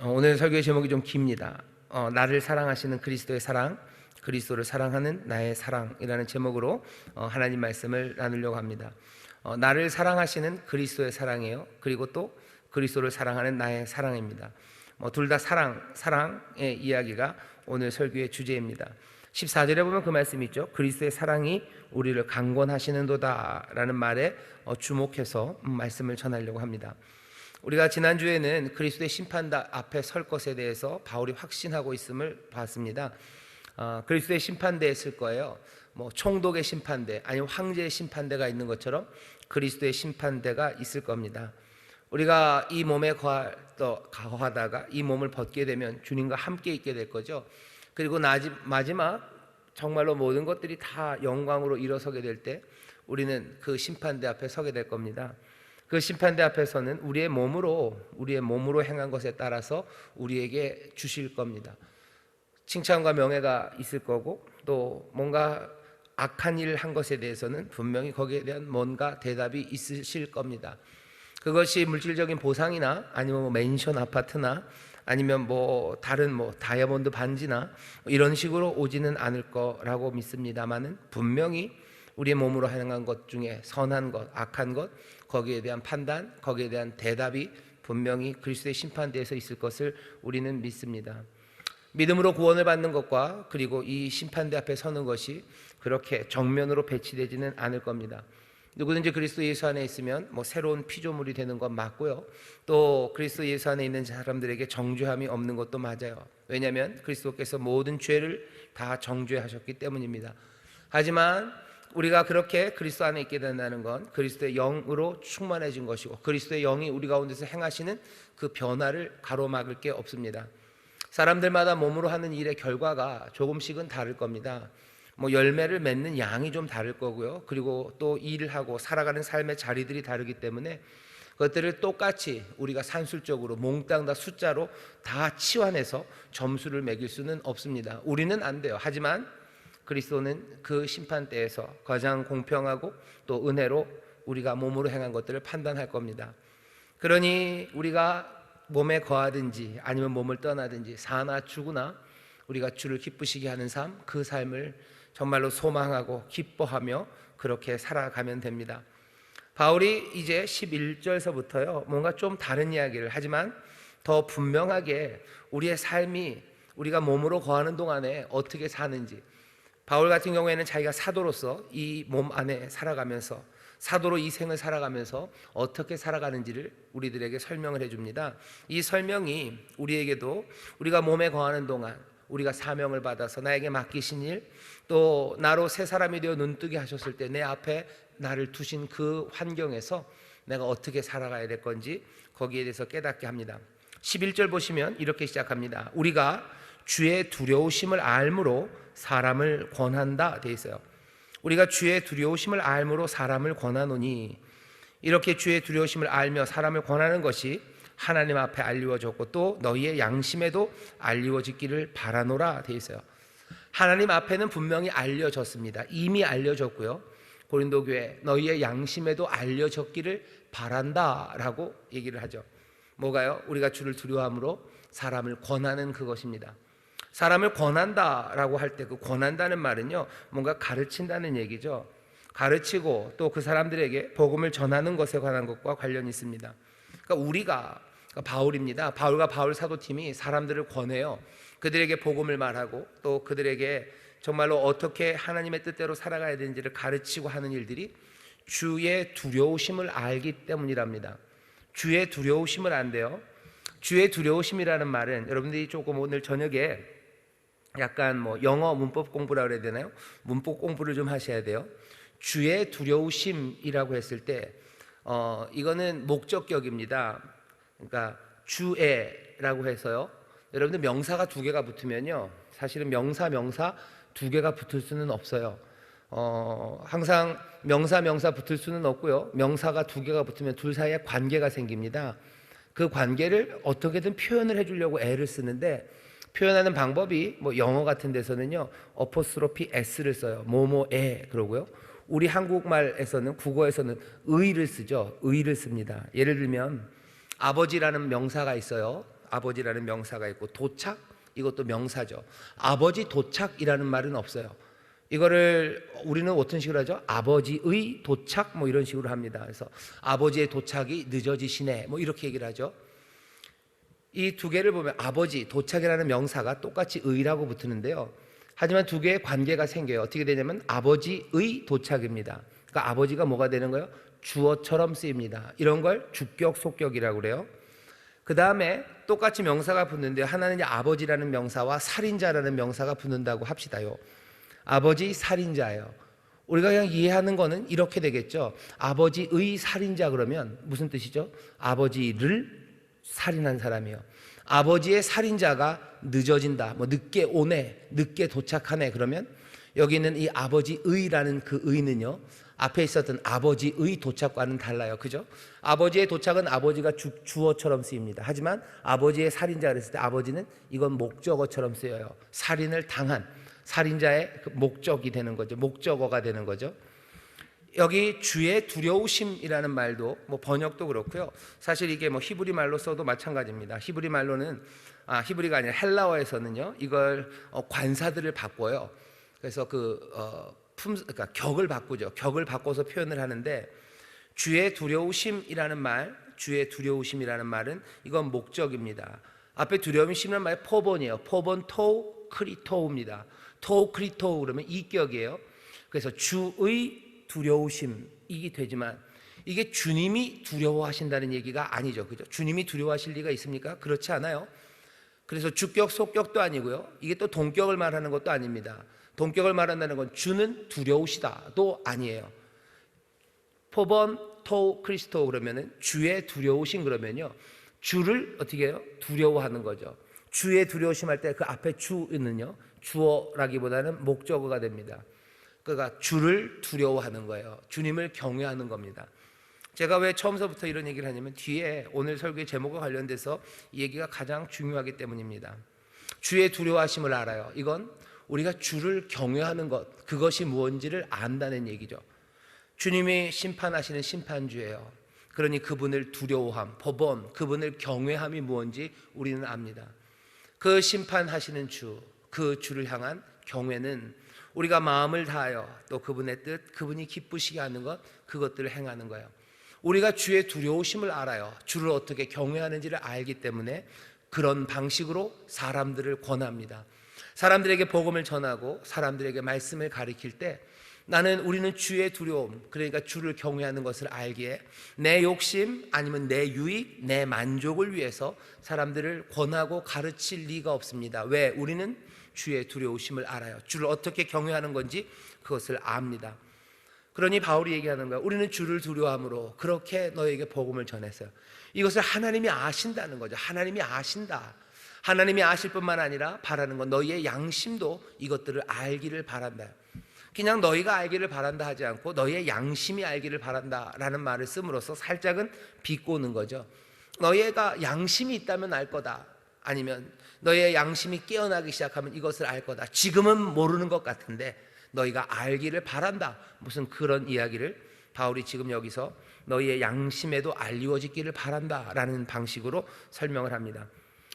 오늘 설교의 제목이 좀 깁니다. 나를 사랑하시는 그리스도의 사랑, 그리스도를 사랑하는 나의 사랑이라는 제목으로 하나님 말씀을 나누려고 합니다. 나를 사랑하시는 그리스도의 사랑이에요. 그리고 또 그리스도를 사랑하는 나의 사랑입니다. 둘 다 사랑의 이야기가 오늘 설교의 주제입니다. 14절에 보면 그 말씀이 있죠. 그리스도의 사랑이 우리를 강권하시는도다 라는 말에 주목해서 말씀을 전하려고 합니다. 우리가 지난주에는 그리스도의 심판대 앞에 설 것에 대해서 바울이 확신하고 있음을 봤습니다. 그리스도의 심판대에 쓸 거예요. 총독의 심판대 아니면 황제의 심판대가 있는 것처럼 그리스도의 심판대가 있을 겁니다. 우리가 이 몸에 거하다가 이 몸을 벗게 되면 주님과 함께 있게 될 거죠. 그리고 마지막 정말로 모든 것들이 다 영광으로 일어서게 될 때 우리는 그 심판대 앞에 서게 될 겁니다. 그 심판대 앞에서는 우리의 몸으로 행한 것에 따라서 우리에게 주실 겁니다. 칭찬과 명예가 있을 거고, 또 뭔가 악한 일을 한 것에 대해서는 분명히 거기에 대한 뭔가 대답이 있으실 겁니다. 그것이 물질적인 보상이나 아니면 맨션 아파트나 아니면 다른 다이아몬드 반지나 이런 식으로 오지는 않을 거라고 믿습니다만은 분명히 우리의 몸으로 행한 것 중에 선한 것, 악한 것, 거기에 대한 판단, 거기에 대한 대답이 분명히 그리스도의 심판대에서 있을 것을 우리는 믿습니다. 믿음으로 구원을 받는 것과 그리고 이 심판대 앞에 서는 것이 그렇게 정면으로 배치되지는 않을 겁니다. 누구든지 그리스도 예수 안에 있으면 새로운 피조물이 되는 건 맞고요. 또 그리스도 예수 안에 있는 사람들에게 정죄함이 없는 것도 맞아요. 왜냐하면 그리스도께서 모든 죄를 다 정죄하셨기 때문입니다. 하지만 우리가 그렇게 그리스도 안에 있게 된다는 건 그리스도의 영으로 충만해진 것이고, 그리스도의 영이 우리 가운데서 행하시는 그 변화를 가로막을 게 없습니다. 사람들마다 몸으로 하는 일의 결과가 조금씩은 다를 겁니다. 열매를 맺는 양이 좀 다를 거고요. 그리고 또 일을 하고 살아가는 삶의 자리들이 다르기 때문에 그것들을 똑같이 우리가 산술적으로 몽땅 다 숫자로 다 치환해서 점수를 매길 수는 없습니다. 우리는 안 돼요. 하지만 그리스도는 그 심판대에서 가장 공평하고 또 은혜로 우리가 몸으로 행한 것들을 판단할 겁니다. 그러니 우리가 몸에 거하든지 아니면 몸을 떠나든지 사나 죽으나 우리가 주를 기쁘시게 하는 삶, 그 삶을 정말로 소망하고 기뻐하며 그렇게 살아가면 됩니다. 바울이 이제 11절서부터요 뭔가 좀 다른 이야기를 하지만 더 분명하게 우리의 삶이 우리가 몸으로 거하는 동안에 어떻게 사는지, 바울 같은 경우에는 자기가 사도로서 이 몸 안에 살아가면서 사도로 이 생을 살아가면서 어떻게 살아가는지를 우리들에게 설명을 해줍니다. 이 설명이 우리에게도 우리가 몸에 거하는 동안 우리가 사명을 받아서 나에게 맡기신 일, 또 나로 새 사람이 되어 눈뜨게 하셨을 때 내 앞에 나를 두신 그 환경에서 내가 어떻게 살아가야 될 건지 거기에 대해서 깨닫게 합니다. 11절 보시면 이렇게 시작합니다. 우리가 주의 두려우심을 알므로 사람을 권한다 되어 있어요. 우리가 주의 두려우심을 알므로 사람을 권하노니, 이렇게 주의 두려우심을 알며 사람을 권하는 것이 하나님 앞에 알리워졌고 또 너희의 양심에도 알리워지기를 바라노라 되어 있어요. 하나님 앞에는 분명히 알려졌습니다. 이미 알려졌고요. 고린도 교회 너희의 양심에도 알려졌기를 바란다라고 얘기를 하죠. 뭐가요? 우리가 주를 두려워함으로 사람을 권하는 그것입니다. 사람을 권한다라고 할 때 그 권한다는 말은요 뭔가 가르친다는 얘기죠. 가르치고 또 그 사람들에게 복음을 전하는 것에 관한 것과 관련이 있습니다. 그러니까 바울입니다. 바울과 바울 사도팀이 사람들을 권해요. 그들에게 복음을 말하고 또 그들에게 정말로 어떻게 하나님의 뜻대로 살아가야 되는지를 가르치고 하는 일들이 주의 두려우심을 알기 때문이랍니다. 주의 두려우심을 안돼요. 주의 두려우심이라는 말은 여러분들이 조금 오늘 저녁에 약간 영어 문법 공부라 그래야 되나요? 문법 공부를 좀 하셔야 돼요. 주의 두려우심이라고 했을 때 이거는 목적격입니다. 그러니까 주의라고 해서요, 여러분들 명사가 두 개가 붙으면요 사실은 명사 두 개가 붙을 수는 없어요. 항상 명사 붙을 수는 없고요, 명사가 두 개가 붙으면 둘 사이에 관계가 생깁니다. 그 관계를 어떻게든 표현을 해주려고 애를 쓰는데, 표현하는 방법이 영어 같은 데서는요 어포스트로피 s를 써요. 뭐뭐에 그러고요. 우리 한국말에서는, 국어에서는 의를 쓰죠. 의를 씁니다. 예를 들면 아버지라는 명사가 있어요. 아버지라는 명사가 있고 도착, 이것도 명사죠. 아버지 도착이라는 말은 없어요. 이거를 우리는 어떤 식으로 하죠? 아버지의 도착 뭐 이런 식으로 합니다. 그래서 아버지의 도착이 늦어지시네 뭐 이렇게 얘기를 하죠. 이 두 개를 보면 아버지, 도착이라는 명사가 똑같이 의라고 붙는데요. 하지만 두 개의 관계가 생겨요. 어떻게 되냐면 아버지의 도착입니다. 그러니까 아버지가 뭐가 되는 거예요? 주어처럼 쓰입니다. 이런 걸 주격, 속격이라고 그래요. 그 다음에 똑같이 명사가 붙는데 하나는 아버지라는 명사와 살인자라는 명사가 붙는다고 합시다요. 아버지 살인자예요. 우리가 그냥 이해하는 거는 이렇게 되겠죠. 아버지의 살인자 그러면 무슨 뜻이죠? 아버지를 살인한 사람이요. 아버지의 살인자가 늦어진다, 뭐 늦게 오네, 늦게 도착하네 그러면 여기 있는 이 아버지의라는 그 의는요, 앞에 있었던 아버지의 도착과는 달라요. 그죠? 아버지의 도착은 아버지가 주어처럼 쓰입니다. 하지만 아버지의 살인자 그랬을 때 아버지는 이건 목적어처럼 쓰여요. 살인을 당한 살인자의 그 목적이 되는 거죠. 목적어가 되는 거죠. 여기 주의 두려우심이라는 말도 뭐 번역도 그렇고요. 사실 이게 뭐 히브리 말로 써도 마찬가지입니다. 히브리 말로는 히브리가 아니라 헬라어에서는요, 이걸 관사들을 바꿔요. 그래서 그러니까 격을 바꾸죠. 격을 바꿔서 표현을 하는데 주의 두려우심이라는 말, 주의 두려우심이라는 말은 이건 목적입니다. 앞에 두려움이심이라는 말이 포본이에요. 포본 토 크리토우입니다. 토 크리토우 그러면 이격이에요. 그래서 주의 두려우심이 되지만 이게 주님이 두려워하신다는 얘기가 아니죠. 그죠? 주님이 두려워하실 리가 있습니까? 그렇지 않아요. 그래서 주격, 속격도 아니고요. 이게 또 동격을 말하는 것도 아닙니다. 동격을 말한다는 건 주는 두려우시다도 아니에요. 포번 토 크리스토 그러면은 주의 두려우신 그러면요, 주를 어떻게 해요? 두려워하는 거죠. 주의 두려우심 할 때 그 앞에 주는요, 주어라기보다는 목적어가 됩니다. 그러니까 주를 두려워하는 거예요. 주님을 경외하는 겁니다. 제가 왜 처음서부터 이런 얘기를 하냐면 뒤에 오늘 설교의 제목과 관련돼서 이 얘기가 가장 중요하기 때문입니다. 주의 두려워하심을 알아요. 이건 우리가 주를 경외하는 것, 그것이 무엇인지를 안다는 얘기죠. 주님이 심판하시는 심판주예요. 그러니 그분을 두려워함, 법원, 그분을 경외함이 무엇인지 우리는 압니다. 그 심판하시는 주, 그 주를 향한 경외는 우리가 마음을 다하여 또 그분의 뜻, 그분이 기쁘시게 하는 것, 그것들을 행하는 거예요. 우리가 주의 두려우심을 알아요. 주를 어떻게 경외하는지를 알기 때문에 그런 방식으로 사람들을 권합니다. 사람들에게 복음을 전하고 사람들에게 말씀을 가르칠 때 우리는 주의 두려움, 그러니까 주를 경외하는 것을 알기에 내 욕심 아니면 내 유익, 내 만족을 위해서 사람들을 권하고 가르칠 리가 없습니다. 왜? 우리는 주의 두려우심을 알아요. 주를 어떻게 경외하는 건지 그것을 압니다. 그러니 바울이 얘기하는 거야. 우리는 주를 두려워함으로 그렇게 너에게 복음을 전했어요. 이것을 하나님이 아신다는 거죠. 하나님이 아신다. 하나님이 아실 뿐만 아니라 바라는 건 너희의 양심도 이것들을 알기를 바란다. 그냥 너희가 알기를 바란다 하지 않고 너희의 양심이 알기를 바란다라는 말을 씀으로써 살짝은 비꼬는 거죠. 너희가 양심이 있다면 알 거다. 아니면 너희의 양심이 깨어나기 시작하면 이것을 알 거다. 지금은 모르는 것 같은데 너희가 알기를 바란다. 무슨 그런 이야기를 바울이 지금 여기서 너희의 양심에도 알리워지기를 바란다 라는 방식으로 설명을 합니다.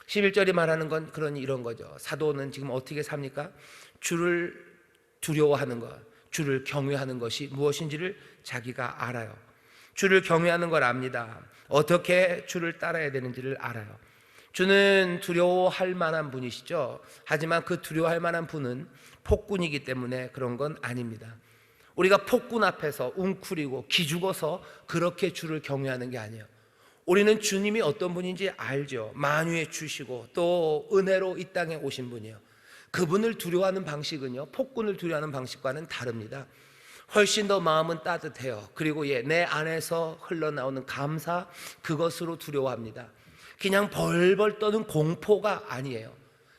11절이 말하는 건 이런 거죠. 사도는 지금 어떻게 삽니까? 주를 두려워하는 것, 주를 경외하는 것이 무엇인지를 자기가 알아요. 주를 경외하는 걸 압니다. 어떻게 주를 따라야 되는지를 알아요. 주는 두려워할 만한 분이시죠. 하지만 그 두려워할 만한 분은 폭군이기 때문에 그런 건 아닙니다. 우리가 폭군 앞에서 웅크리고 기죽어서 그렇게 주를 경외하는 게 아니에요. 우리는 주님이 어떤 분인지 알죠. 만유의 주시고 또 은혜로 이 땅에 오신 분이에요. 그분을 두려워하는 방식은요, 폭군을 두려워하는 방식과는 다릅니다. 훨씬 더 마음은 따뜻해요. 그리고 내 안에서 흘러나오는 감사, 그것으로 두려워합니다. 그냥 벌벌 떠는 공포가 아니에요.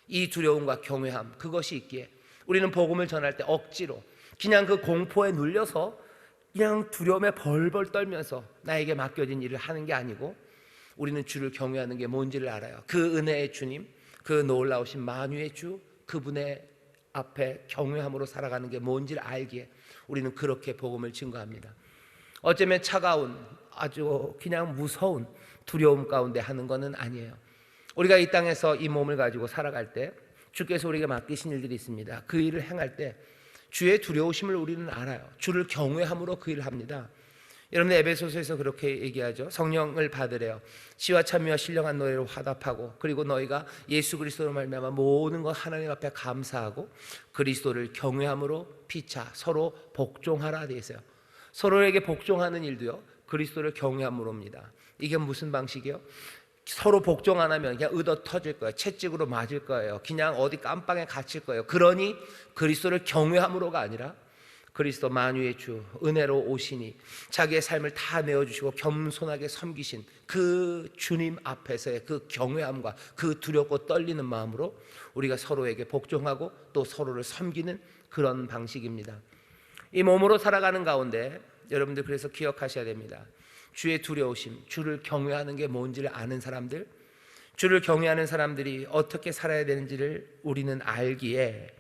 이 두려움과 경외함, 그것이 있기에 우리는 복음을 전할 때 억지로 그냥 그 공포에 눌려서 그냥 두려움에 벌벌 떨면서 나에게 맡겨진 일을 하는 게 아니고 우리는 주를 경외하는 게 뭔지를 알아요. 그 은혜의 주님, 그 놀라우신 만유의 주, 그분의 앞에 경외함으로 살아가는 게 뭔지를 알기에 우리는 그렇게 복음을 증거합니다. 어쩌면 차가운 아주 그냥 무서운 두려움 가운데 하는 것은 아니에요. 우리가 이 땅에서 이 몸을 가지고 살아갈 때 주께서 우리에게 맡기신 일들이 있습니다. 그 일을 행할 때 주의 두려우심을 우리는 알아요. 주를 경외함으로 그 일을 합니다. 여러분, 에베소서에서 그렇게 얘기하죠. 성령을 받으래요. 씨와 참미와 신령한 노래로 화답하고, 그리고 너희가 예수 그리스도로 말미암아 모든 것 하나님 앞에 감사하고 그리스도를 경외함으로 피차 서로 복종하라 되어 있어요. 서로에게 복종하는 일도요, 그리스도를 경외함으로입니다. 이게 무슨 방식이요? 서로 복종 안 하면 그냥 의도 터질 거예요. 채찍으로 맞을 거예요. 그냥 어디 깜빵에 갇힐 거예요. 그러니 그리스도를 경외함으로가 아니라 그리스도 만유의 주 은혜로 오시니 자기의 삶을 다 내어주시고 겸손하게 섬기신 그 주님 앞에서의 그 경외함과 그 두렵고 떨리는 마음으로 우리가 서로에게 복종하고 또 서로를 섬기는 그런 방식입니다. 이 몸으로 살아가는 가운데 여러분들 그래서 기억하셔야 됩니다. 주의 두려우심, 주를 경외하는 게 뭔지를 아는 사람들, 주를 경외하는 사람들이 어떻게 살아야 되는지를 우리는 알기에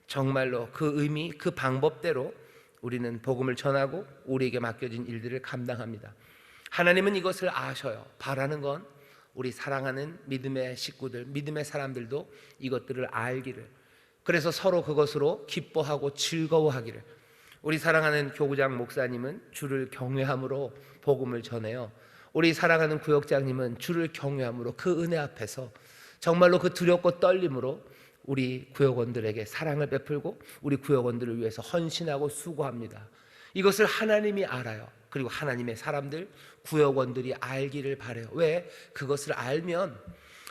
정말로 그 의미, 그 방법대로 우리는 복음을 전하고 우리에게 맡겨진 일들을 감당합니다. 하나님은 이것을 아셔요. 바라는 건 우리 사랑하는 믿음의 식구들, 믿음의 사람들도 이것들을 알기를, 그래서 서로 그것으로 기뻐하고 즐거워하기를. 우리 사랑하는 교구장 목사님은 주를 경외함으로 복음을 전해요. 우리 사랑하는 구역장님은 주를 경외함으로 그 은혜 앞에서 정말로 그 두렵고 떨림으로 우리 구역원들에게 사랑을 베풀고 우리 구역원들을 위해서 헌신하고 수고합니다. 이것을 하나님이 알아요. 그리고 하나님의 사람들, 구역원들이 알기를 바라요. 왜? 그것을 알면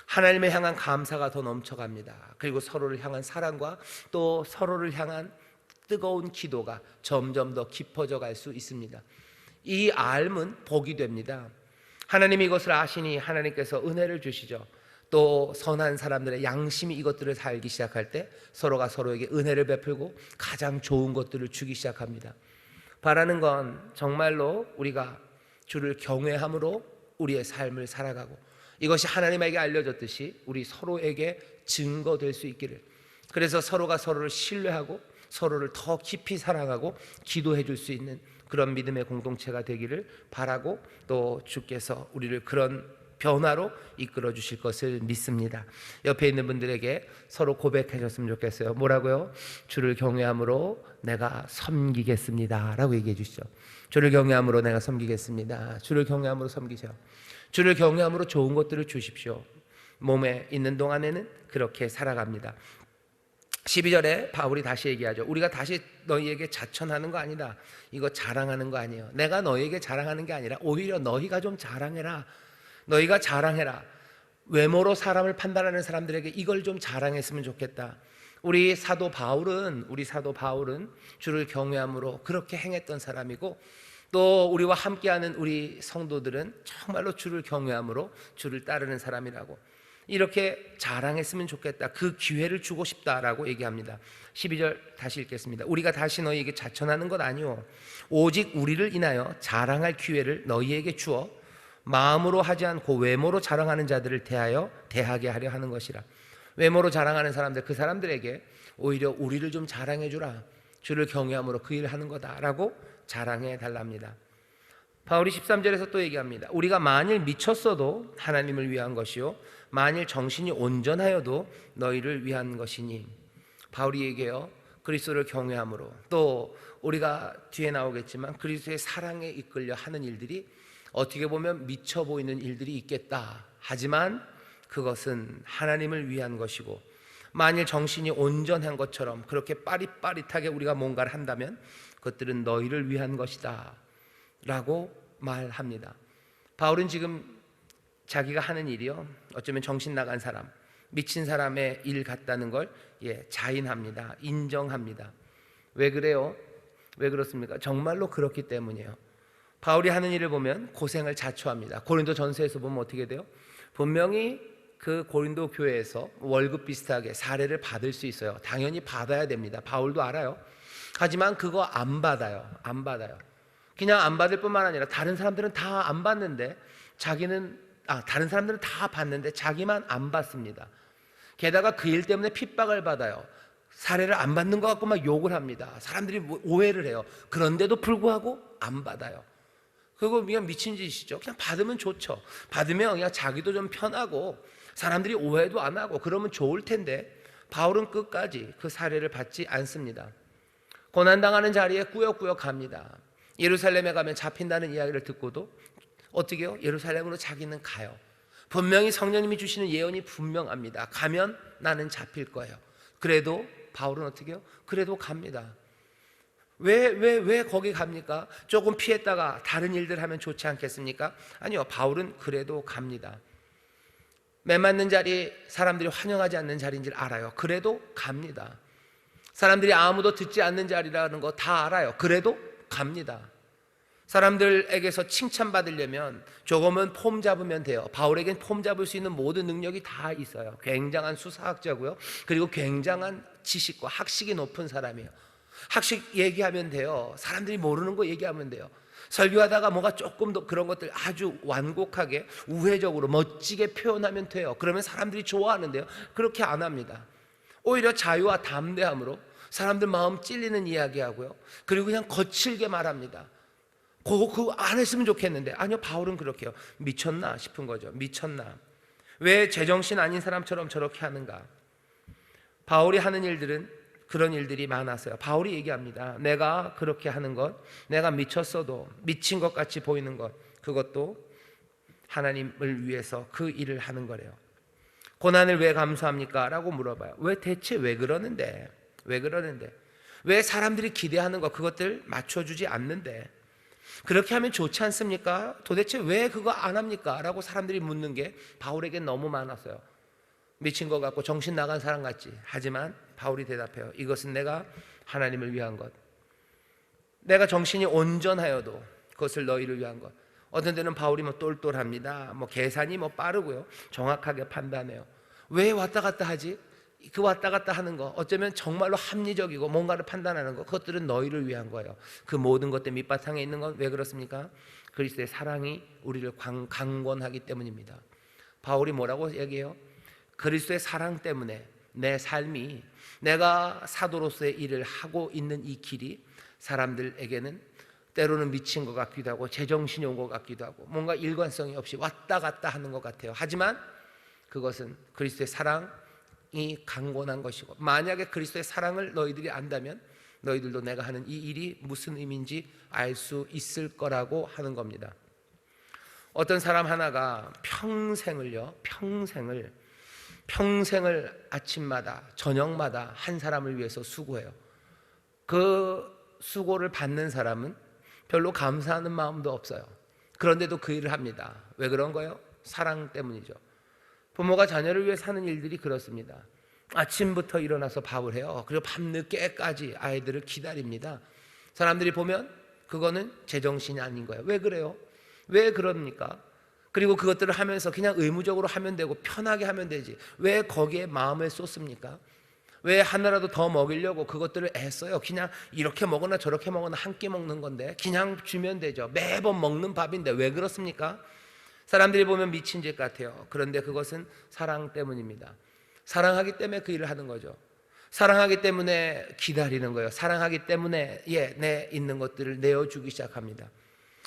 하나님을 향한 감사가 더 넘쳐갑니다. 그리고 서로를 향한 사랑과 또 서로를 향한 뜨거운 기도가 점점 더 깊어져 갈 수 있습니다. 이 알면 복이 됩니다. 하나님이 이것을 아시니 하나님께서 은혜를 주시죠. 또 선한 사람들의 양심이 이것들을 살기 시작할 때 서로가 서로에게 은혜를 베풀고 가장 좋은 것들을 주기 시작합니다. 바라는 건 정말로 우리가 주를 경외함으로 우리의 삶을 살아가고 이것이 하나님에게 알려졌듯이 우리 서로에게 증거될 수 있기를, 그래서 서로가 서로를 신뢰하고 서로를 더 깊이 사랑하고 기도해 줄 수 있는 그런 믿음의 공동체가 되기를 바라고, 또 주께서 우리를 그런 변화로 이끌어 주실 것을 믿습니다. 옆에 있는 분들에게 서로 고백하셨으면 좋겠어요. 뭐라고요? 주를 경외함으로 내가 섬기겠습니다 라고 얘기해 주시죠. 주를 경외함으로 내가 섬기겠습니다. 주를 경외함으로 섬기세요. 주를 경외함으로 좋은 것들을 주십시오. 몸에 있는 동안에는 그렇게 살아갑니다. 12절에 바울이 다시 얘기하죠. 우리가 다시 너희에게 자천하는 거 아니다. 이거 자랑하는 거 아니에요. 내가 너희에게 자랑하는 게 아니라 오히려 너희가 좀 자랑해라. 너희가 자랑해라. 외모로 사람을 판단하는 사람들에게 이걸 좀 자랑했으면 좋겠다. 우리 사도 바울은 주를 경외함으로 그렇게 행했던 사람이고, 또 우리와 함께하는 우리 성도들은 정말로 주를 경외함으로 주를 따르는 사람이라고, 이렇게 자랑했으면 좋겠다. 그 기회를 주고 싶다라고 얘기합니다. 12절 다시 읽겠습니다. 우리가 다시 너희에게 자천하는 것 아니오. 오직 우리를 인하여 자랑할 기회를 너희에게 주어 마음으로 하지 않고 외모로 자랑하는 자들을 대하게 하려 하는 것이라. 외모로 자랑하는 사람들, 그 사람들에게 오히려 우리를 좀 자랑해 주라. 주를 경외함으로 그 일을 하는 거다라고 자랑해 달랍니다. 바울이 13절에서 또 얘기합니다. 우리가 만일 미쳤어도 하나님을 위한 것이요 만일 정신이 온전하여도 너희를 위한 것이니. 바울이 얘기해요. 그리스도를 경외함으로, 또 우리가 뒤에 나오겠지만 그리스도의 사랑에 이끌려 하는 일들이 어떻게 보면 미쳐 보이는 일들이 있겠다. 하지만 그것은 하나님을 위한 것이고, 만일 정신이 온전한 것처럼 그렇게 빠릿빠릿하게 우리가 뭔가를 한다면 그것들은 너희를 위한 것이다 라고 말합니다. 바울은 지금 자기가 하는 일이요, 어쩌면 정신 나간 사람, 미친 사람의 일 같다는 걸 자인합니다. 인정합니다. 왜 그래요? 왜 그렇습니까? 정말로 그렇기 때문이에요. 바울이 하는 일을 보면 고생을 자초합니다. 고린도 전서에서 보면 어떻게 돼요? 분명히 그 고린도 교회에서 월급 비슷하게 사례를 받을 수 있어요. 당연히 받아야 됩니다. 바울도 알아요. 하지만 그거 안 받아요. 그냥 안 받을 뿐만 아니라 다른 사람들은 다 안 받는데 다른 사람들은 다 받는데 자기만 안 받습니다. 게다가 그 일 때문에 핍박을 받아요. 사례를 안 받는 것 같고 막 욕을 합니다. 사람들이 오해를 해요. 그런데도 불구하고 안 받아요. 그거 그냥 미친 짓이죠. 그냥 받으면 좋죠. 받으면 그냥 자기도 좀 편하고 사람들이 오해도 안 하고 그러면 좋을 텐데 바울은 끝까지 그 사례를 받지 않습니다. 고난당하는 자리에 꾸역꾸역 갑니다. 예루살렘에 가면 잡힌다는 이야기를 듣고도 어떻게 해요? 예루살렘으로 자기는 가요. 분명히 성령님이 주시는 예언이 분명합니다. 가면 나는 잡힐 거예요. 그래도 바울은 어떻게 해요? 그래도 갑니다. 왜 거기 갑니까? 조금 피했다가 다른 일들 하면 좋지 않겠습니까? 아니요, 바울은 그래도 갑니다. 매 맞는 자리, 사람들이 환영하지 않는 자리인 줄 알아요. 그래도 갑니다. 사람들이 아무도 듣지 않는 자리라는 거 다 알아요. 그래도 갑니다. 사람들에게서 칭찬받으려면 조금은 폼 잡으면 돼요. 바울에겐 폼 잡을 수 있는 모든 능력이 다 있어요. 굉장한 수사학자고요. 그리고 굉장한 지식과 학식이 높은 사람이에요. 학식 얘기하면 돼요. 사람들이 모르는 거 얘기하면 돼요. 설교하다가 뭐가 조금 더 그런 것들 아주 완곡하게 우회적으로 멋지게 표현하면 돼요. 그러면 사람들이 좋아하는데요. 그렇게 안 합니다. 오히려 자유와 담대함으로 사람들 마음 찔리는 이야기하고요. 그리고 그냥 거칠게 말합니다. 그거 안 했으면 좋겠는데, 아니요, 바울은 그렇게 해요. 미쳤나 싶은 거죠. 미쳤나. 왜 제정신 아닌 사람처럼 저렇게 하는가? 바울이 하는 일들은 그런 일들이 많았어요. 바울이 얘기합니다. 내가 그렇게 하는 것, 내가 미쳤어도 미친 것 같이 보이는 것, 그것도 하나님을 위해서 그 일을 하는 거래요. 고난을 왜 감수합니까? 라고 물어봐요. 대체 왜 그러는데? 왜 사람들이 기대하는 것, 그것들 맞춰주지 않는데? 그렇게 하면 좋지 않습니까? 도대체 왜 그거 안 합니까? 라고 사람들이 묻는 게 바울에겐 너무 많았어요. 미친 것 같고 정신 나간 사람 같지. 하지만 바울이 대답해요. 이것은 내가 하나님을 위한 것. 내가 정신이 온전하여도 그것을 너희를 위한 것. 어떤 데는 바울이 똘똘합니다. 계산이 빠르고요. 정확하게 판단해요. 왜 왔다 갔다 하지? 그 왔다 갔다 하는 거, 어쩌면 정말로 합리적이고 뭔가를 판단하는 거, 그것들은 너희를 위한 거예요. 그 모든 것들 밑바탕에 있는 건 왜 그렇습니까? 그리스도의 사랑이 우리를 강권하기 때문입니다. 바울이 뭐라고 얘기해요? 그리스도의 사랑 때문에 내 삶이, 내가 사도로서의 일을 하고 있는 이 길이 사람들에게는 때로는 미친 것 같기도 하고 제정신이 온 것 같기도 하고 뭔가 일관성이 없이 왔다 갔다 하는 것 같아요. 하지만 그것은 그리스도의 사랑이 강권한 것이고, 만약에 그리스도의 사랑을 너희들이 안다면 너희들도 내가 하는 이 일이 무슨 의미인지 알 수 있을 거라고 하는 겁니다. 어떤 사람 하나가 평생을 아침마다 저녁마다 한 사람을 위해서 수고해요. 그 수고를 받는 사람은 별로 감사하는 마음도 없어요. 그런데도 그 일을 합니다. 왜 그런 거예요? 사랑 때문이죠. 부모가 자녀를 위해 사는 일들이 그렇습니다. 아침부터 일어나서 밥을 해요. 그리고 밤늦게까지 아이들을 기다립니다. 사람들이 보면 그거는 제정신이 아닌 거예요. 왜 그래요? 왜 그럽니까? 그리고 그것들을 하면서 그냥 의무적으로 하면 되고 편하게 하면 되지, 왜 거기에 마음을 쏟습니까? 왜 하나라도 더 먹이려고 그것들을 애써요? 그냥 이렇게 먹거나 저렇게 먹거나 한 끼 먹는 건데 그냥 주면 되죠. 매번 먹는 밥인데 왜 그렇습니까? 사람들이 보면 미친 짓 같아요. 그런데 그것은 사랑 때문입니다. 사랑하기 때문에 그 일을 하는 거죠. 사랑하기 때문에 기다리는 거예요. 사랑하기 때문에 내 있는 것들을 내어주기 시작합니다.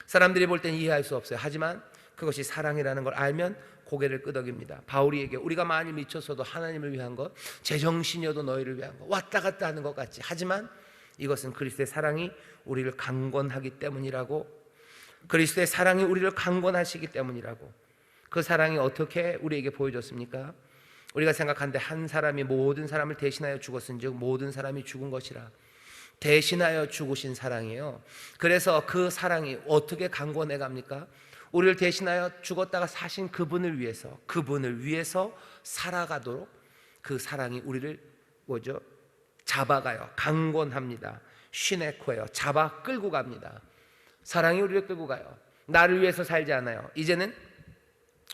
사람들이 볼 땐 이해할 수 없어요. 하지만 그것이 사랑이라는 걸 알면 고개를 끄덕입니다. 바울이 얘기해요. 우리가 많이 미쳤어도 하나님을 위한 것, 제정신이어도 너희를 위한 것, 왔다 갔다 하는 것 같지. 하지만 이것은 그리스도의 사랑이 우리를 강권하기 때문이라고, 그리스도의 사랑이 우리를 강권하시기 때문이라고. 그 사랑이 어떻게 우리에게 보여줬습니까? 우리가 생각하는데 한 사람이 모든 사람을 대신하여 죽었은즉 모든 사람이 죽은 것이라. 대신하여 죽으신 사랑이에요. 그래서 그 사랑이 어떻게 강권해 갑니까? 우리를 대신하여 죽었다가 사신 그분을 위해서 살아가도록 그 사랑이 우리를 잡아가요. 강권합니다. 쉬네코예요. 잡아 끌고 갑니다. 사랑이 우리를 끌고 가요. 나를 위해서 살지 않아요. 이제는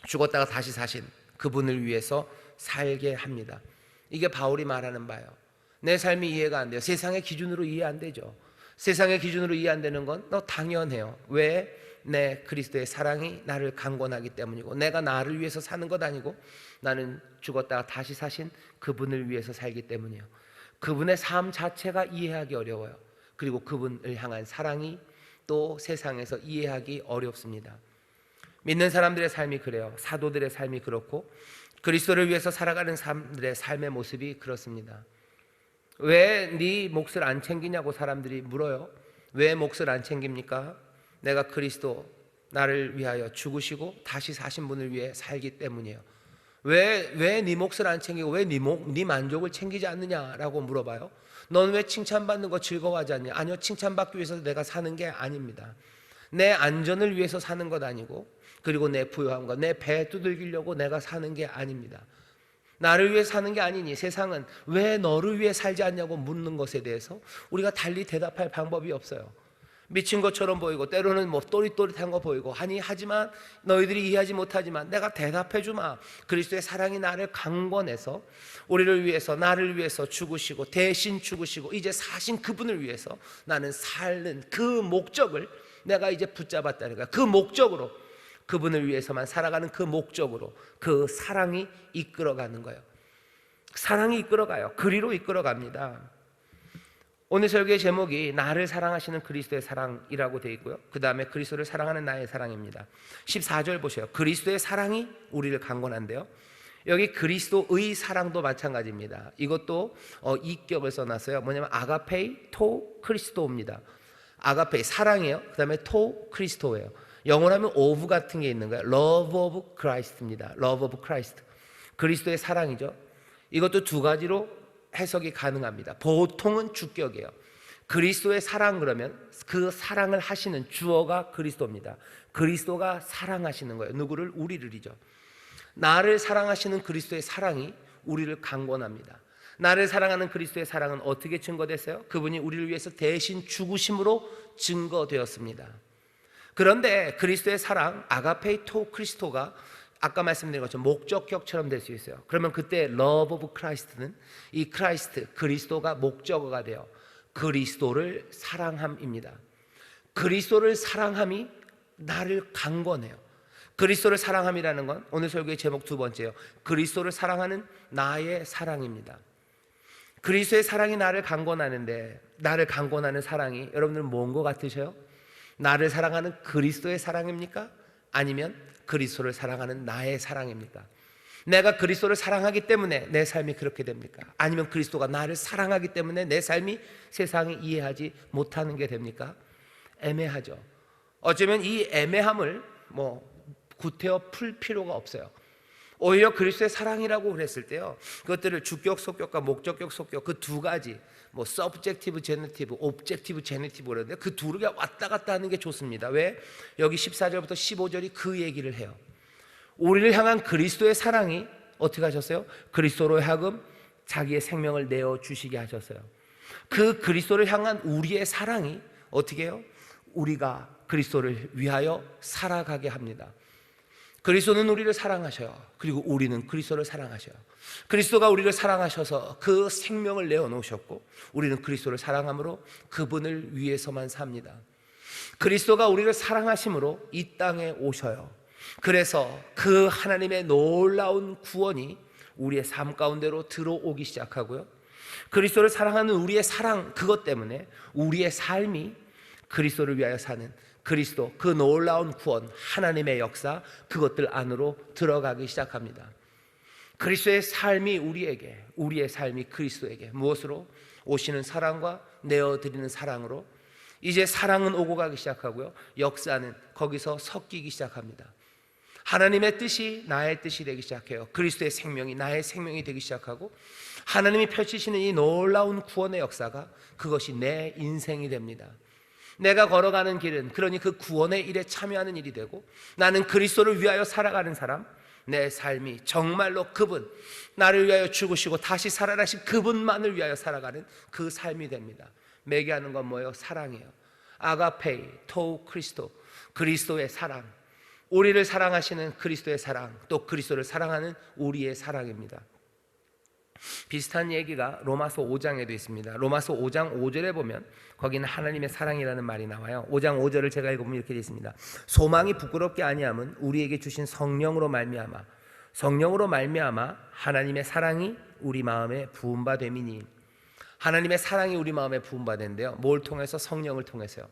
죽었다가 다시 사신 그분을 위해서 살게 합니다. 이게 바울이 말하는 바예요. 내 삶이 이해가 안 돼요. 세상의 기준으로 이해 안 되죠. 세상의 기준으로 이해 안 되는 건 당연해요. 왜? 내 그리스도의 사랑이 나를 강권하기 때문이고, 내가 나를 위해서 사는 것 아니고 나는 죽었다가 다시 사신 그분을 위해서 살기 때문이에요. 그분의 삶 자체가 이해하기 어려워요. 그리고 그분을 향한 사랑이 또 세상에서 이해하기 어렵습니다. 믿는 사람들의 삶이 그래요. 사도들의 삶이 그렇고 그리스도를 위해서 살아가는 사람들의 삶의 모습이 그렇습니다. 왜 네 몫을 안 챙기냐고 사람들이 물어요. 왜 몫을 안 챙깁니까? 내가 그리스도 나를 위하여 죽으시고 다시 사신 분을 위해 살기 때문이에요. 왜 네 몫을 안 챙기고 왜 네 만족을 챙기지 않느냐라고 물어봐요. 넌 왜 칭찬받는 거 즐거워하지 않냐? 아니요, 칭찬받기 위해서 내가 사는 게 아닙니다. 내 안전을 위해서 사는 것 아니고, 그리고 내 부요함과 내 배 두들기려고 내가 사는 게 아닙니다. 나를 위해 사는 게 아니니 세상은 왜 너를 위해 살지 않냐고 묻는 것에 대해서 우리가 달리 대답할 방법이 없어요. 미친 것처럼 보이고 때로는 뭐 또릿또릿한 거 보이고 하지만 너희들이 이해하지 못하지만 내가 대답해 주마. 그리스도의 사랑이 나를 강권해서 우리를 위해서 나를 위해서 죽으시고 대신 죽으시고 이제 사신 그분을 위해서 나는 사는 그 목적을 내가 이제 붙잡았다는 거야. 그 목적으로, 그분을 위해서만 살아가는 그 목적으로 그 사랑이 이끌어가는 거예요. 사랑이 이끌어가요. 그리로 이끌어갑니다. 오늘 설교의 제목이 나를 사랑하시는 그리스도의 사랑이라고 되어 있고요. 그 다음에 그리스도를 사랑하는 나의 사랑입니다. 14절 보세요. 그리스도의 사랑이 우리를 강권한데요, 여기 그리스도의 사랑도 마찬가지입니다. 이것도 이격을 써놨어요. 뭐냐면 아가페이 토 크리스토입니다. 아가페이 사랑이에요. 그 다음에 토 크리스토예요. 영어로 하면 of 같은 게 있는 거예요. love of Christ입니다. love of Christ. 그리스도의 사랑이죠. 이것도 두 가지로 해석이 가능합니다. 보통은 주격이에요. 그리스도의 사랑 그러면 그 사랑을 하시는 주어가 그리스도입니다. 그리스도가 사랑하시는 거예요. 누구를? 우리를이죠. 나를 사랑하시는 그리스도의 사랑이 우리를 강권합니다. 나를 사랑하는 그리스도의 사랑은 어떻게 증거됐어요? 그분이 우리를 위해서 대신 죽으심으로 증거되었습니다. 그런데 그리스도의 사랑 아가페이토 크리스토가 아까 말씀드린 것처럼 목적격처럼 될 수 있어요. 그러면 그때 love of Christ는 이 크라이스트 그리스도가 목적어가 되어 그리스도를 사랑함입니다. 그리스도를 사랑함이 나를 강권해요. 그리스도를 사랑함이라는 건 오늘 설교의 제목 두 번째요. 그리스도를 사랑하는 나의 사랑입니다. 그리스도의 사랑이 나를 강권하는데, 나를 강권하는 사랑이 여러분들은 뭔 것 같으셔요? 나를 사랑하는 그리스도의 사랑입니까? 아니면 그리스도를 사랑하는 나의 사랑입니까? 내가 그리스도를 사랑하기 때문에 내 삶이 그렇게 됩니까? 아니면 그리스도가 나를 사랑하기 때문에 내 삶이 세상이 이해하지 못하는 게 됩니까? 애매하죠. 어쩌면 이 애매함을 구태여 풀 필요가 없어요. 오히려 그리스도의 사랑이라고 그랬을 때요, 그것들을 주격, 속격과 목적격, 속격 그 두 가지 subjective, genitive, objective, genitive 그러는데 그 둘이 왔다 갔다 하는 게 좋습니다. 왜? 여기 14절부터 15절이 그 얘기를 해요. 우리를 향한 그리스도의 사랑이 어떻게 하셨어요? 그리스도로 하여금 자기의 생명을 내어주시게 하셨어요. 그 그리스도를 향한 우리의 사랑이 어떻게 해요? 우리가 그리스도를 위하여 살아가게 합니다. 그리스도는 우리를 사랑하셔요. 그리고 우리는 그리스도를 사랑하셔요. 그리스도가 우리를 사랑하셔서 그 생명을 내어놓으셨고 우리는 그리스도를 사랑함으로 그분을 위해서만 삽니다. 그리스도가 우리를 사랑하심으로 이 땅에 오셔요. 그래서 그 하나님의 놀라운 구원이 우리의 삶 가운데로 들어오기 시작하고요, 그리스도를 사랑하는 우리의 사랑, 그것 때문에 우리의 삶이 그리스도를 위하여 사는 그리스도, 그 놀라운 구원, 하나님의 역사, 그것들 안으로 들어가기 시작합니다. 그리스도의 삶이 우리에게, 우리의 삶이 그리스도에게 무엇으로? 오시는 사랑과 내어드리는 사랑으로 이제 사랑은 오고 가기 시작하고요, 역사는 거기서 섞이기 시작합니다. 하나님의 뜻이 나의 뜻이 되기 시작해요. 그리스도의 생명이 나의 생명이 되기 시작하고 하나님이 펼치시는 이 놀라운 구원의 역사가 그것이 내 인생이 됩니다. 내가 걸어가는 길은 그러니 그 구원의 일에 참여하는 일이 되고, 나는 그리스도를 위하여 살아가는 사람, 내 삶이 정말로 그분, 나를 위하여 죽으시고 다시 살아나신 그분만을 위하여 살아가는 그 삶이 됩니다. 매개하는 건 뭐예요? 사랑이에요. 아가페이 토 크리스토, 그리스도의 사랑, 우리를 사랑하시는 그리스도의 사랑, 또 그리스도를 사랑하는 우리의 사랑입니다. 비슷한 얘기가 로마서 5장에도 있습니다. 로마서 5장 5절에 보면 거기는 하나님의 사랑이라는 말이 나와요. 5장 5절을 제가 읽어보면 이렇게 되어 있습니다. 소망이 부끄럽게 아니함은 우리에게 주신 성령으로 말미암아, 성령으로 말미암아 하나님의 사랑이 우리 마음에 부은 바 됨이니. 하나님의 사랑이 우리 마음에 부은 바 된대요. 뭘 통해서? 성령을 통해서요.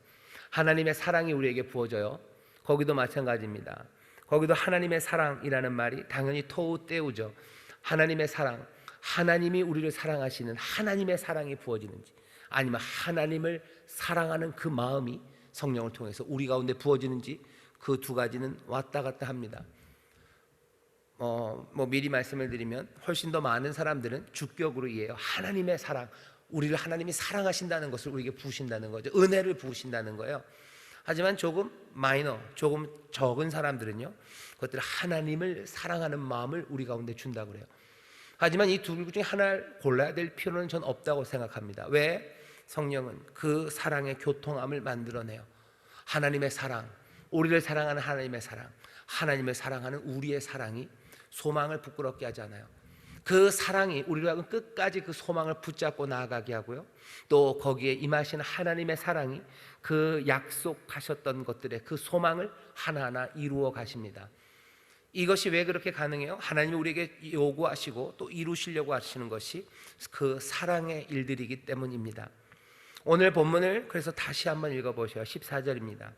하나님의 사랑이 우리에게 부어져요. 거기도 마찬가지입니다. 거기도 하나님의 사랑이라는 말이 당연히 토우 때우죠. 하나님의 사랑, 하나님이 우리를 사랑하시는 하나님의 사랑이 부어지는지, 아니면 하나님을 사랑하는 그 마음이 성령을 통해서 우리 가운데 부어지는지, 그 두 가지는 왔다 갔다 합니다. 미리 말씀을 드리면 훨씬 더 많은 사람들은 주격으로 이해해요. 하나님의 사랑, 우리를 하나님이 사랑하신다는 것을 우리에게 부으신다는 거죠. 은혜를 부으신다는 거예요. 하지만 조금 조금 적은 사람들은요, 그것들 하나님을 사랑하는 마음을 우리 가운데 준다고 그래요. 하지만 이 둘 중에 하나를 골라야 될 필요는 전 없다고 생각합니다. 왜? 성령은 그 사랑의 교통함을 만들어내요. 하나님의 사랑, 우리를 사랑하는 하나님의 사랑, 하나님을 사랑하는 우리의 사랑이 소망을 부끄럽게 하지 않아요. 그 사랑이 우리를 하여금 끝까지 그 소망을 붙잡고 나아가게 하고요, 또 거기에 임하시는 하나님의 사랑이 그 약속하셨던 것들의 그 소망을 하나하나 이루어 가십니다. 이것이 왜 그렇게 가능해요? 하나님이 우리에게 요구하시고 또 이루시려고 하시는 것이 그 사랑의 일들이기 때문입니다. 오늘 본문을 그래서 다시 한번 읽어보셔요. 14절입니다.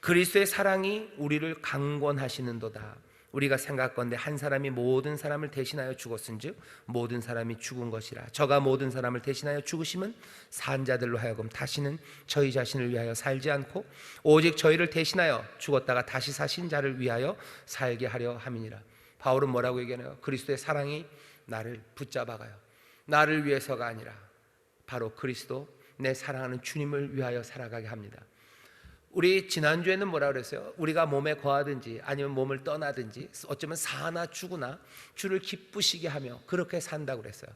그리스도의 사랑이 우리를 강권하시는도다. 우리가 생각건대 한 사람이 모든 사람을 대신하여 죽었은즉 모든 사람이 죽은 것이라. 저가 모든 사람을 대신하여 죽으심은 산 자들로 하여금 다시는 저희 자신을 위하여 살지 않고 오직 저희를 대신하여 죽었다가 다시 사신 자를 위하여 살게 하려 함이니라. 바울은 뭐라고 얘기하나요? 그리스도의 사랑이 나를 붙잡아가요. 나를 위해서가 아니라 바로 그리스도, 내 사랑하는 주님을 위하여 살아가게 합니다. 우리 지난주에는 뭐라 그랬어요? 우리가 몸에 거하든지 아니면 몸을 떠나든지 어쩌면 사나 죽으나 주를 기쁘시게 하며 그렇게 산다고 그랬어요.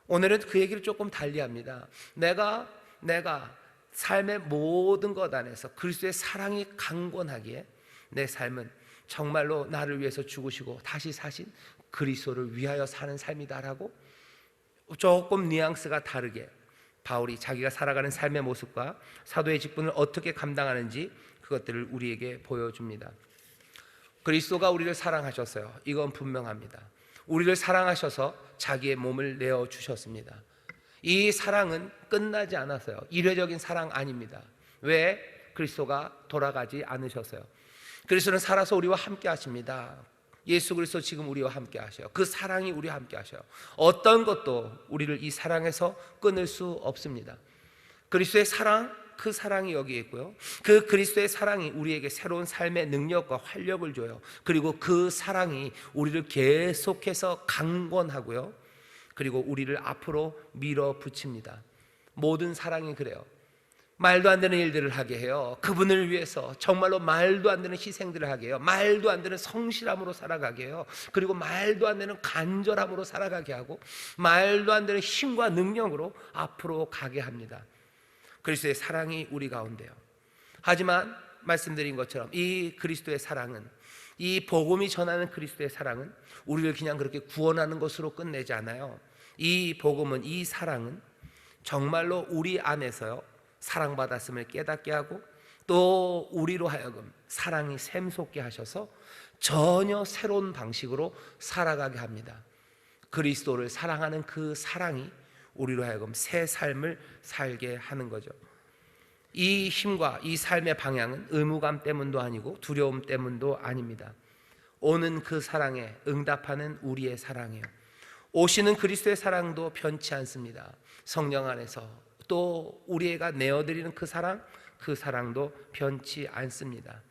오늘은 그 얘기를 조금 달리합니다. 내가 삶의 모든 것 안에서 그리스도의 사랑이 강권하기에 내 삶은 정말로 나를 위해서 죽으시고 다시 사신 그리스도를 위하여 사는 삶이다라고 조금 뉘앙스가 다르게 바울이 자기가 살아가는 삶의 모습과 사도의 직분을 어떻게 감당하는지 그것들을 우리에게 보여줍니다. 그리스도가 우리를 사랑하셨어요. 이건 분명합니다. 우리를 사랑하셔서 자기의 몸을 내어주셨습니다. 이 사랑은 끝나지 않았어요. 일회적인 사랑 아닙니다. 왜? 그리스도가 돌아가지 않으셨어요. 그리스도는 살아서 우리와 함께 하십니다. 예수 그리스도 지금 우리와 함께 하셔요. 그 사랑이 우리와 함께 하셔요. 어떤 것도 우리를 이 사랑에서 끊을 수 없습니다. 그리스도의 사랑, 그 사랑이 여기에 있고요, 그 그리스도의 사랑이 우리에게 새로운 삶의 능력과 활력을 줘요. 그리고 그 사랑이 우리를 계속해서 강권하고요, 그리고 우리를 앞으로 밀어붙입니다. 모든 사랑이 그래요. 말도 안 되는 일들을 하게 해요. 그분을 위해서 정말로 말도 안 되는 희생들을 하게 해요. 말도 안 되는 성실함으로 살아가게 해요. 그리고 말도 안 되는 간절함으로 살아가게 하고 말도 안 되는 힘과 능력으로 앞으로 가게 합니다. 그리스도의 사랑이 우리 가운데요. 하지만 말씀드린 것처럼 이 그리스도의 사랑은, 이 복음이 전하는 그리스도의 사랑은 우리를 그냥 그렇게 구원하는 것으로 끝내지 않아요. 이 복음은, 이 사랑은 정말로 우리 안에서요 사랑받았음을 깨닫게 하고 또 우리로 하여금 사랑이 샘솟게 하셔서 전혀 새로운 방식으로 살아가게 합니다. 그리스도를 사랑하는 그 사랑이 우리로 하여금 새 삶을 살게 하는 거죠. 이 힘과 이 삶의 방향은 의무감 때문도 아니고 두려움 때문도 아닙니다. 오는 그 사랑에 응답하는 우리의 사랑이에요. 오시는 그리스도의 사랑도 변치 않습니다. 성령 안에서 또 우리가 내어드리는 그 사랑도 변치 않습니다.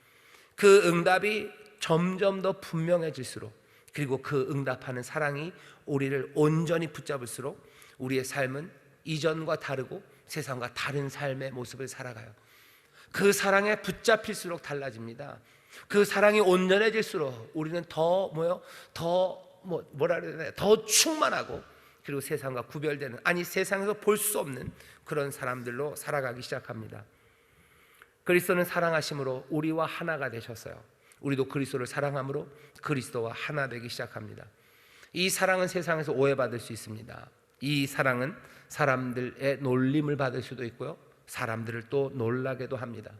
그 응답이 점점 더 분명해질수록, 그리고 그 응답하는 사랑이 우리를 온전히 붙잡을수록 우리의 삶은 이전과 다르고 세상과 다른 삶의 모습을 살아가요. 그 사랑에 붙잡힐수록 달라집니다. 그 사랑이 온전해질수록 우리는 더 충만하고, 그리고 세상과 구별되는, 아니 세상에서 볼 수 없는 그런 사람들로 살아가기 시작합니다. 그리스도는 사랑하심으로 우리와 하나가 되셨어요. 우리도 그리스도를 사랑함으로 그리스도와 하나 되기 시작합니다. 이 사랑은 세상에서 오해받을 수 있습니다. 이 사랑은 사람들의 놀림을 받을 수도 있고요, 사람들을 또 놀라게도 합니다.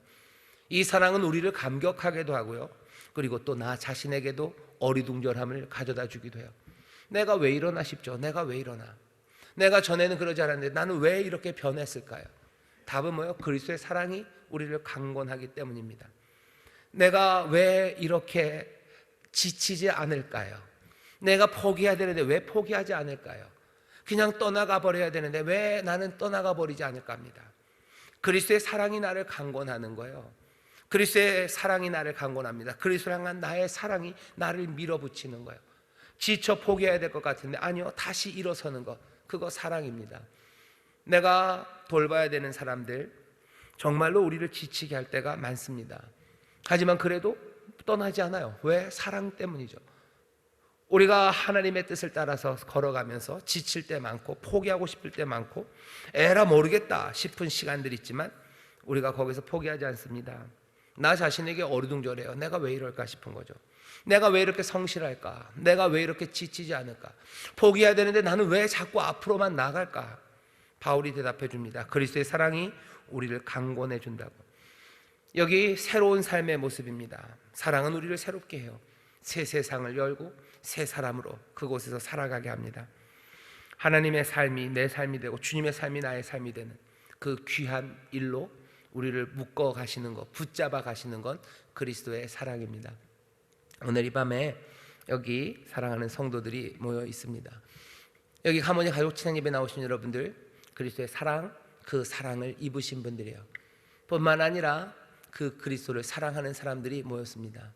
이 사랑은 우리를 감격하게도 하고요, 그리고 또 나 자신에게도 어리둥절함을 가져다 주기도 해요. 내가 왜 이러나 싶죠. 내가 왜 이러나, 내가 전에는 그러지 않았는데 나는 왜 이렇게 변했을까요? 답은 뭐예요? 그리스도의 사랑이 우리를 강권하기 때문입니다. 내가 왜 이렇게 지치지 않을까요? 내가 포기해야 되는데 왜 포기하지 않을까요? 그냥 떠나가 버려야 되는데 왜 나는 떠나가 버리지 않을까 합니다. 그리스도의 사랑이 나를 강권하는 거예요. 그리스도의 사랑이 나를 강권합니다. 그리스도를 향한 나의 사랑이 나를 밀어붙이는 거예요. 지쳐 포기해야 될 것 같은데 아니요, 다시 일어서는 것, 그거 사랑입니다. 내가 돌봐야 되는 사람들, 정말로 우리를 지치게 할 때가 많습니다. 하지만 그래도 떠나지 않아요. 왜? 사랑 때문이죠. 우리가 하나님의 뜻을 따라서 걸어가면서 지칠 때 많고 포기하고 싶을 때 많고 에라 모르겠다 싶은 시간들이 있지만 우리가 거기서 포기하지 않습니다. 나 자신에게 어리둥절해요. 내가 왜 이럴까 싶은 거죠. 내가 왜 이렇게 성실할까? 내가 왜 이렇게 지치지 않을까? 포기해야 되는데 나는 왜 자꾸 앞으로만 나갈까? 바울이 대답해 줍니다. 그리스도의 사랑이 우리를 강권해 준다고. 여기 새로운 삶의 모습입니다. 사랑은 우리를 새롭게 해요. 새 세상을 열고 새 사람으로 그곳에서 살아가게 합니다. 하나님의 삶이 내 삶이 되고 주님의 삶이 나의 삶이 되는 그 귀한 일로 우리를 묶어 가시는 것, 붙잡아 가시는 건 그리스도의 사랑입니다. 오늘 이 밤에 여기 사랑하는 성도들이 모여 있습니다. 여기 가모니 가족 친양 예배 나오신 여러분들, 그리스도의 사랑, 그 사랑을 입으신 분들이에요. 뿐만 아니라 그 그리스도를 사랑하는 사람들이 모였습니다.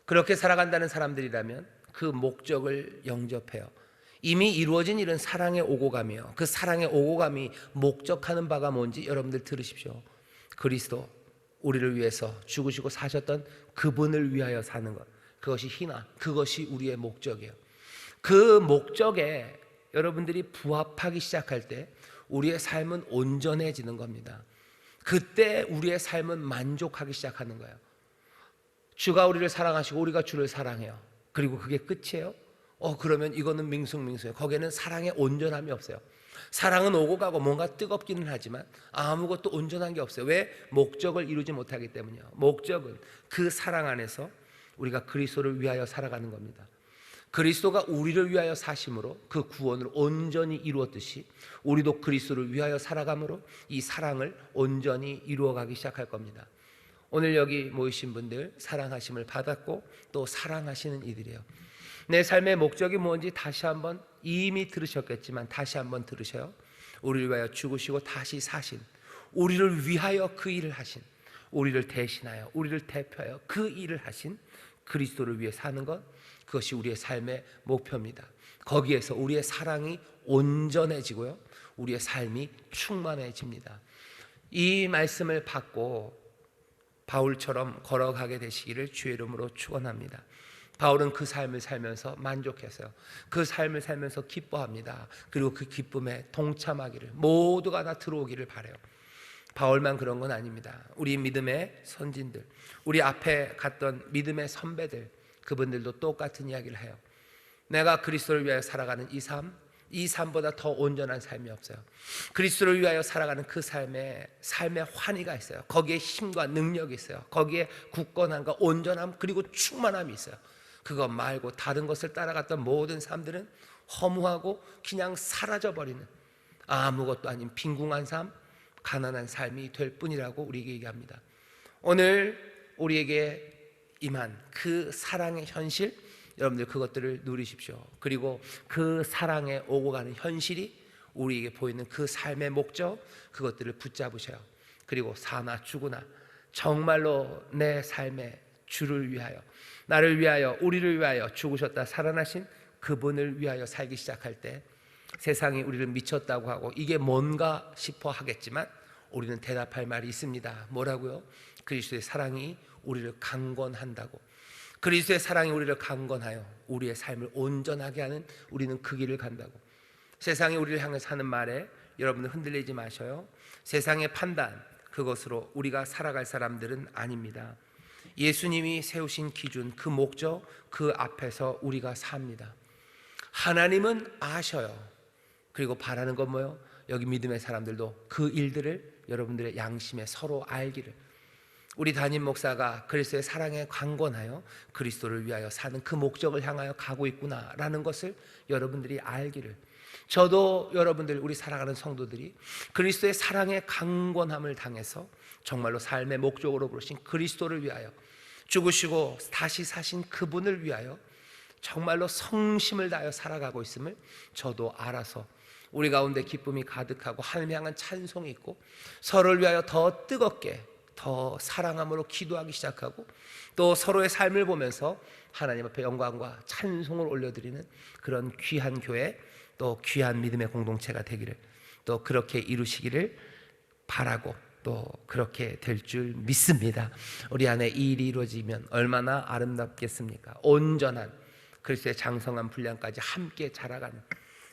그렇게 살아간다는 사람들이라면 그 목적을 영접해요. 이미 이루어진 일은 사랑의 오고감이에요. 그 사랑의 오고감이 목적하는 바가 뭔지 여러분들 들으십시오. 그리스도, 우리를 위해서 죽으시고 사셨던 그분을 위하여 사는 것, 그것이 희나, 그것이 우리의 목적이에요. 그 목적에 여러분들이 부합하기 시작할 때 우리의 삶은 온전해지는 겁니다. 그때 우리의 삶은 만족하기 시작하는 거예요. 주가 우리를 사랑하시고 우리가 주를 사랑해요. 그리고 그게 끝이에요? 그러면 이거는 밍숭밍숭해요. 거기에는 사랑의 온전함이 없어요. 사랑은 오고 가고 뭔가 뜨겁기는 하지만 아무것도 온전한 게 없어요. 왜? 목적을 이루지 못하기 때문이에요. 목적은 그 사랑 안에서 우리가 그리스도를 위하여 살아가는 겁니다. 그리스도가 우리를 위하여 사심으로 그 구원을 온전히 이루었듯이 우리도 그리스도를 위하여 살아감으로 이 사랑을 온전히 이루어가기 시작할 겁니다. 오늘 여기 모이신 분들 사랑하심을 받았고 또 사랑하시는 이들이에요. 내 삶의 목적이 뭔지 다시 한번, 이미 들으셨겠지만 다시 한번 들으셔요. 우리를 위하여 죽으시고 다시 사신, 우리를 위하여 그 일을 하신, 우리를 대신하여 우리를 대표하여 그 일을 하신 그리스도를 위해 사는 것, 그것이 우리의 삶의 목표입니다. 거기에서 우리의 사랑이 온전해지고요, 우리의 삶이 충만해집니다. 이 말씀을 받고 바울처럼 걸어가게 되시기를 주의 이름으로 축원합니다. 바울은 그 삶을 살면서 만족했어요. 그 삶을 살면서 기뻐합니다. 그리고 그 기쁨에 동참하기를, 모두가 다 들어오기를 바라요. 바울만 그런 건 아닙니다. 우리 믿음의 선진들, 우리 앞에 갔던 믿음의 선배들, 그분들도 똑같은 이야기를 해요. 내가 그리스도를 위하여 살아가는 이 삶보다 더 온전한 삶이 없어요. 그리스도를 위하여 살아가는 그 삶의 환희가 있어요. 거기에 힘과 능력이 있어요. 거기에 굳건함과 온전함 그리고 충만함이 있어요. 그것 말고 다른 것을 따라갔던 모든 삶들은 허무하고 그냥 사라져버리는 아무것도 아닌 빈궁한 삶, 가난한 삶이 될 뿐이라고 우리에게 얘기합니다. 오늘 우리에게 임한 그 사랑의 현실, 여러분들 그것들을 누리십시오. 그리고 그 사랑에 오고 가는 현실이 우리에게 보이는 그 삶의 목적, 그것들을 붙잡으셔요. 그리고 사나 죽으나 정말로 내 삶의 주를 위하여, 나를 위하여, 우리를 위하여 죽으셨다 살아나신 그분을 위하여 살기 시작할 때 세상이 우리를 미쳤다고 하고 이게 뭔가 싶어 하겠지만 우리는 대답할 말이 있습니다. 뭐라고요? 그리스도의 사랑이 우리를 강권한다고. 그리스도의 사랑이 우리를 강권하여 우리의 삶을 온전하게 하는, 우리는 그 길을 간다고. 세상이 우리를 향해서 하는 말에 여러분들 흔들리지 마셔요. 세상의 판단, 그것으로 우리가 살아갈 사람들은 아닙니다. 예수님이 세우신 기준, 그 목적, 그 앞에서 우리가 삽니다. 하나님은 아셔요. 그리고 바라는 건 뭐예요? 여기 믿음의 사람들도 그 일들을 여러분들의 양심에 서로 알기를. 우리 담임 목사가 그리스도의 사랑에 강권하여 그리스도를 위하여 사는 그 목적을 향하여 가고 있구나라는 것을 여러분들이 알기를. 저도 여러분들, 우리 살아가는 성도들이 그리스도의 사랑에 강권함을 당해서 정말로 삶의 목적으로 부르신 그리스도를 위하여 죽으시고 다시 사신 그분을 위하여 정말로 성심을 다하여 살아가고 있음을 저도 알아서 우리 가운데 기쁨이 가득하고 하나님 향한 찬송이 있고 서로를 위하여 더 뜨겁게 더 사랑함으로 기도하기 시작하고 또 서로의 삶을 보면서 하나님 앞에 영광과 찬송을 올려드리는 그런 귀한 교회, 또 귀한 믿음의 공동체가 되기를, 또 그렇게 이루시기를 바라고 또 그렇게 될 줄 믿습니다. 우리 안에 이 일이 이루어지면 얼마나 아름답겠습니까? 온전한 그리스도의 장성한 분량까지 함께 자라가는,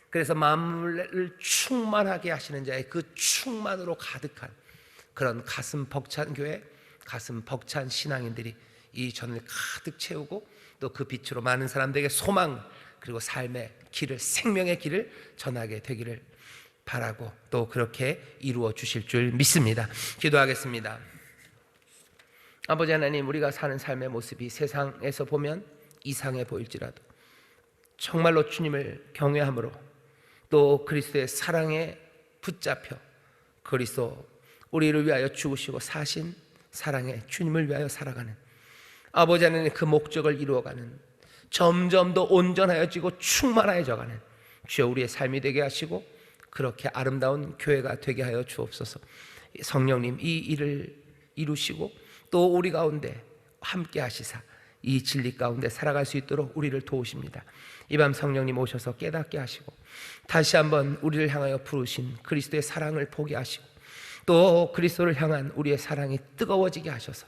그래서 만물을 충만하게 하시는 자의 그 충만으로 가득한 그런 가슴 벅찬 교회, 가슴 벅찬 신앙인들이 이 전을 가득 채우고 또 그 빛으로 많은 사람들에게 소망 그리고 삶의 길을, 생명의 길을 전하게 되기를 바라고 또 그렇게 이루어 주실 줄 믿습니다. 기도하겠습니다. 아버지 하나님, 우리가 사는 삶의 모습이 세상에서 보면 이상해 보일지라도 정말로 주님을 경외함으로 또 그리스도의 사랑에 붙잡혀 그리스도 우리를 위하여 죽으시고 사신 사랑의 주님을 위하여 살아가는 아버지 하나님, 그 목적을 이루어가는 점점 더 온전하여지고 충만하여져가는 주여 우리의 삶이 되게 하시고 그렇게 아름다운 교회가 되게 하여 주옵소서. 성령님, 이 일을 이루시고 또 우리 가운데 함께 하시사 이 진리 가운데 살아갈 수 있도록 우리를 도우십니다. 이 밤 성령님 오셔서 깨닫게 하시고 다시 한번 우리를 향하여 부르신 그리스도의 사랑을 보게 하시고 또 그리스도를 향한 우리의 사랑이 뜨거워지게 하셔서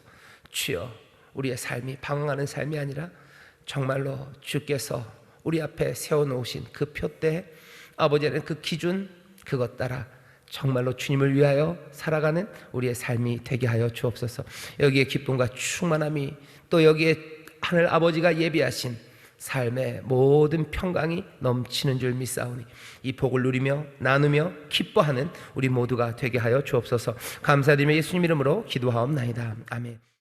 주여 우리의 삶이 방황하는 삶이 아니라 정말로 주께서 우리 앞에 세워놓으신 그 표대, 아버지는 그 기준, 그것 따라 정말로 주님을 위하여 살아가는 우리의 삶이 되게 하여 주옵소서. 여기에 기쁨과 충만함이 또 여기에 하늘 아버지가 예비하신 삶의 모든 평강이 넘치는 줄 믿사오니 이 복을 누리며 나누며 기뻐하는 우리 모두가 되게 하여 주옵소서. 감사드리며 예수님 이름으로 기도하옵나이다. 아멘.